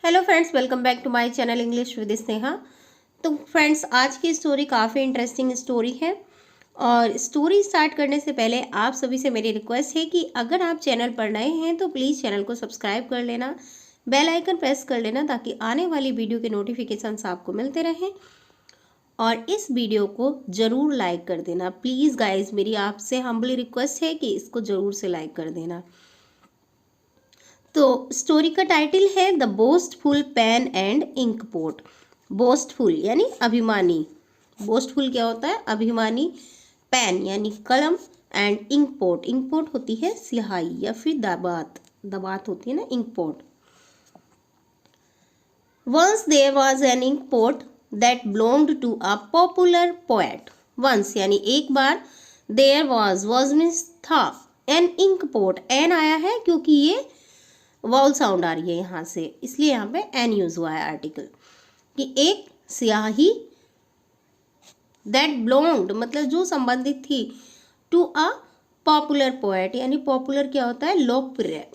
Hello friends, welcome back to my channel English with Sneha. तो friends, आज की story काफ़ी इंटरेस्टिंग स्टोरी है। और स्टोरी स्टार्ट करने से पहले आप सभी से मेरी रिक्वेस्ट है कि अगर आप चैनल पर नए हैं तो प्लीज़ चैनल को सब्सक्राइब कर लेना, बेल आइकन प्रेस कर लेना ताकि आने वाली वीडियो के नोटिफिकेशंस आपको मिलते रहें। और इस वीडियो को ज़रूर लाइक कर देना प्लीज़ गाइज, मेरी आपसे हम्बली रिक्वेस्ट है कि इसको ज़रूर से लाइक कर देना। तो स्टोरी का टाइटल है the boastful pen and ink pot. Boastful यानी अभिमानी। बोस्टफुल क्या होता है? अभिमानी। पेन यानी कलम and ink pot, ink pot होती है स्याही या फिर दबात, दबात होती है ना ink pot. Once there was an ink pot that belonged to a popular poet. Once यानी एक बार, देयर वाज मीन्स था, एन इंक पोट, एन आया है क्योंकि ये वाउल साउंड आ रही है यहाँ से, इसलिए यहाँ पे एन यूज हुआ है आर्टिकल। कि एक स्याही दैट बिलोंग्ड मतलब जो संबंधित थी, टू अ पॉपुलर पोएट यानी पॉपुलर क्या होता है? लोकप्रिय।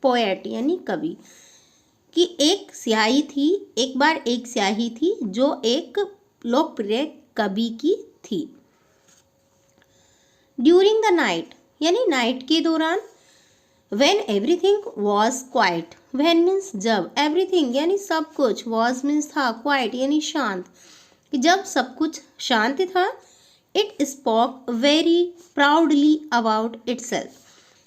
पोएट यानी कवि। कि एक स्याही थी, एक बार एक स्याही थी जो एक लोकप्रिय कवि की थी। ड्यूरिंग द नाइट यानी नाइट के दौरान। When everything was quiet, when means जब, everything यानी सब कुछ, was means था, quiet यानी शांत, कि जब सब कुछ शांत था। It spoke very proudly about itself.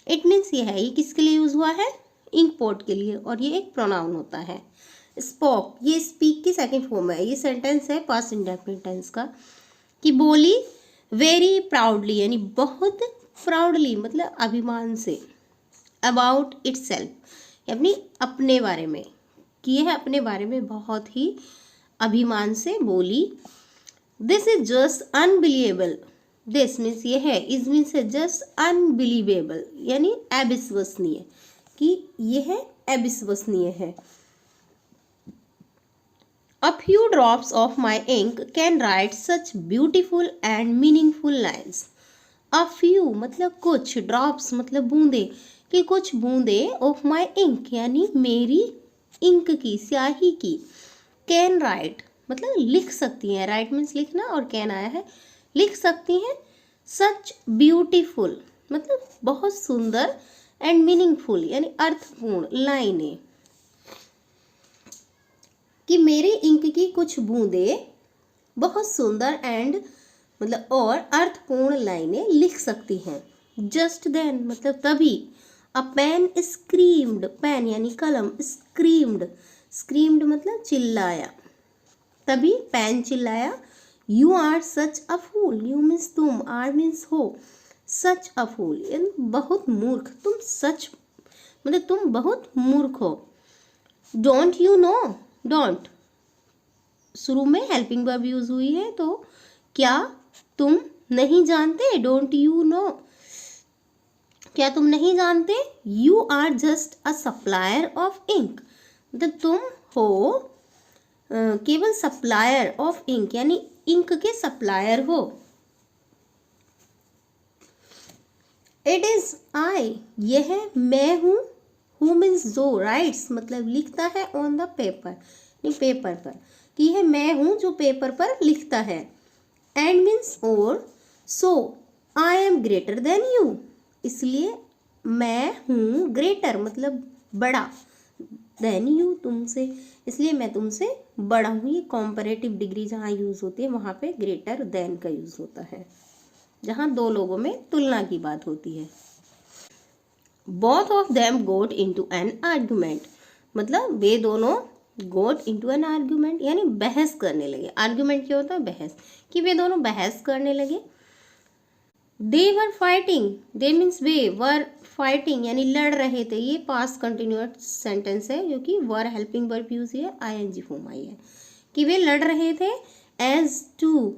It means ये है, ये किसके लिए यूज हुआ है? इंक पोट के लिए, और ये एक प्रोनाउन होता है। Spoke ये speak की सेकेंड फॉर्म है, ये सेंटेंस है पास्ट इंडेफिनिट टेंस का। कि बोली, वेरी प्राउडली यानी बहुत, प्राउडली मतलब अभिमान से, अबाउट इट सेल्फ अपनी अपने बारे में, कि यह अपने बारे में बहुत ही अभिमान से बोली। This is just unbelievable. This means ये है, इज मीन्स है जस्ट अनबिलीवेबल यानी अविश्वसनीय, कि यह अविश्वसनीय है। A few drops of my ink can write such beautiful and meaningful lines. A few मतलब कुछ, drops मतलब बूंदे, कि कुछ बूंदे ऑफ माई इंक यानी मेरी इंक की, स्याही की, कैन राइट मतलब लिख सकती हैं, राइट मीन्स लिखना और कैन आया है, लिख सकती हैं, सच ब्यूटीफुल मतलब बहुत सुंदर, एंड मीनिंगफुल यानी अर्थपूर्ण लाइनें, कि मेरी इंक की कुछ बूंदे बहुत सुंदर एंड मतलब और अर्थपूर्ण लाइनें लिख सकती हैं। जस्ट देन मतलब तभी, अ पेन स्क्रीम्ड, पेन यानी कलम, स्क्रीम्ड, स्क्रीम्ड मतलब चिल्लाया, तभी पेन चिल्लाया, you are such a fool, you means तुम, आर मीन्स हो, सच अ फूल यानी बहुत मूर्ख, तुम सच मतलब तुम बहुत मूर्ख हो। डोंट यू नो, डोंट शुरू में हेल्पिंग वर्ब यूज हुई है, तो क्या तुम नहीं जानते? डोंट यू नो क्या तुम नहीं जानते? You are just a supplier of ink मतलब तुम हो केवल सप्लायर ऑफ इंक यानी इंक के सप्लायर हो। इट इज आई यह मैं हूँ, हु मीन्स जो, राइट्स मतलब लिखता है, ऑन द पेपर नहीं पेपर पर, कि यह मैं हूँ जो पेपर पर लिखता है। एंड मीन्स और, so I am greater than you इसलिए मैं हूँ, ग्रेटर मतलब बड़ा, देन यू तुमसे इसलिए मैं तुमसे बड़ा हूँ। ये कॉम्परेटिव डिग्री जहाँ यूज़ होती है वहाँ पे ग्रेटर देन का यूज़ होता है, जहाँ दो लोगों में तुलना की बात होती है। Both of them got into an argument मतलब वे दोनों गोट इनटू एन आर्ग्यूमेंट यानी बहस करने लगे। आर्ग्यूमेंट क्या होता है? बहस, कि वे दोनों बहस करने लगे। They were fighting, they means वे, वर फाइटिंग यानी लड़ रहे थे, ये पास्ट कंटिन्यूअस सेंटेंस है जो कि वर हेल्पिंग वर्ब यूज है, आईएनजी फॉर्म आई है, कि वे लड़ रहे थे। एज टू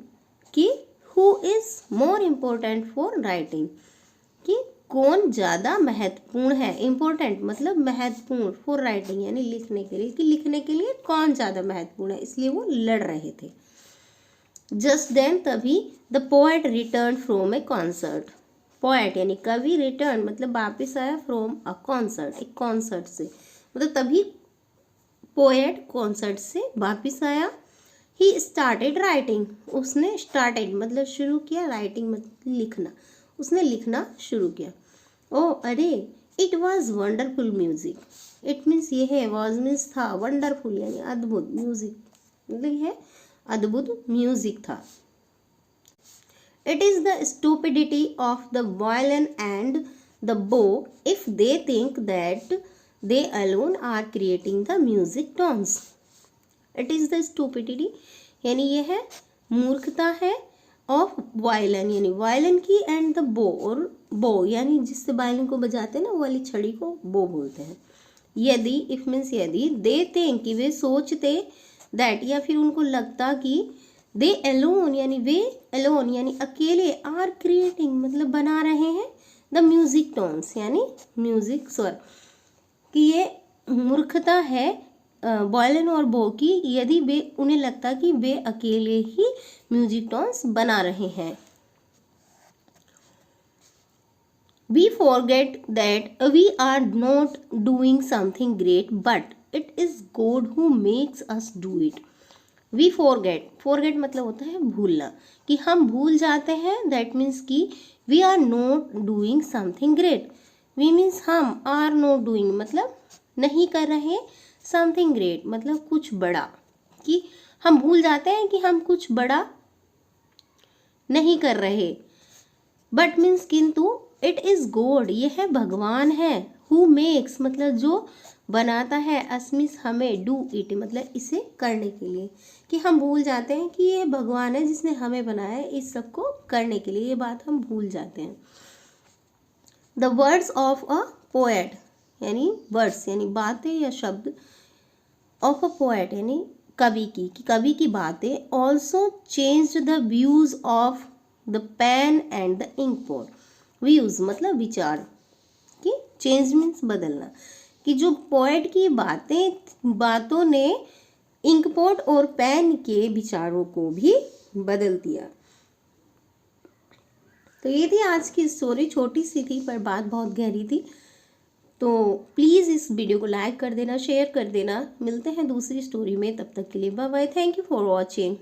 कि who is more important for writing, कि कौन ज़्यादा महत्वपूर्ण है, इम्पोर्टेंट मतलब महत्वपूर्ण, फॉर राइटिंग यानी लिखने के लिए, कि लिखने के लिए कौन ज़्यादा महत्वपूर्ण है, इसलिए वो लड़ रहे थे। जस्ट देन तभी, the poet return from a concert, poet यानी कवि, रिटर्न मतलब वापस आया, फ्रॉम अ कॉन्सर्ट एक कॉन्सर्ट से, मतलब तभी पोएट कॉन्सर्ट से वापस आया। ही स्टार्टेड राइटिंग, उसने स्टार्टेड मतलब शुरू किया, राइटिंग मतलब लिखना, उसने लिखना शुरू किया। ओ अरे, it was wonderful music, it means ये है, वॉज मीन्स था, वंडरफुल यानी अद्भुत, म्यूजिक मतलब है अद्भुत म्यूजिक था। It is the stupidity of the violin and the bow if they think that they alone are creating the music tones. It is the stupidity यानी ये है मूर्खता है ऑफ वायलिन यानी वायलिन की, एंड द बो और बो यानी जिससे वायलिन को बजाते हैं ना वो वाली छड़ी को बो बोलते हैं। यदि इफ मीन्स यदि, दे थिंक कि वे सोचते, दैट या फिर उनको लगता कि, दे एलोन यानी वे एलोन यानी अकेले, आर क्रिएटिंग मतलब बना रहे हैं, द म्यूजिक टोन्स यानी म्यूजिक स्वर, कि ये मूर्खता है वायलिन और बो की यदि वे उन्हें लगता कि वे अकेले ही म्यूजिक टोन्स बना रहे हैं। We forget that we are not doing something great, but it is God who makes us do it. We forget मतलब होता है भूलना, कि हम भूल जाते हैं, that means कि we are not doing something great. We means हम, are not doing मतलब नहीं कर रहे, something great मतलब कुछ बड़ा, कि हम भूल जाते हैं कि हम कुछ बड़ा नहीं कर रहे। बट मीन्स किंतु, इट इज़ गॉड यह है भगवान है, हु मेक्स मतलब जो बनाता है, अस्मिस हमें, डू इट मतलब इसे करने के लिए, कि हम भूल जाते हैं कि ये भगवान है जिसने हमें बनाया है इस सब को करने के लिए, ये बात हम भूल जाते हैं। The words of a poet यानी वर्ड्स यानी बातें या शब्द, ऑफ अ पोएट यानी कवि की, कि कवि की बातें, also changed the views of the pen and the ink pot. Views मतलब विचार, कि चेंज मीन्स बदलना, कि जो पोएट की बातों ने इंकपोट और पेन के विचारों को भी बदल दिया। तो ये थी आज की स्टोरी, छोटी सी थी पर बात बहुत गहरी थी। तो प्लीज़ इस वीडियो को लाइक कर देना, शेयर कर देना। मिलते हैं दूसरी स्टोरी में, तब तक के लिए bye bye, thank you for watching.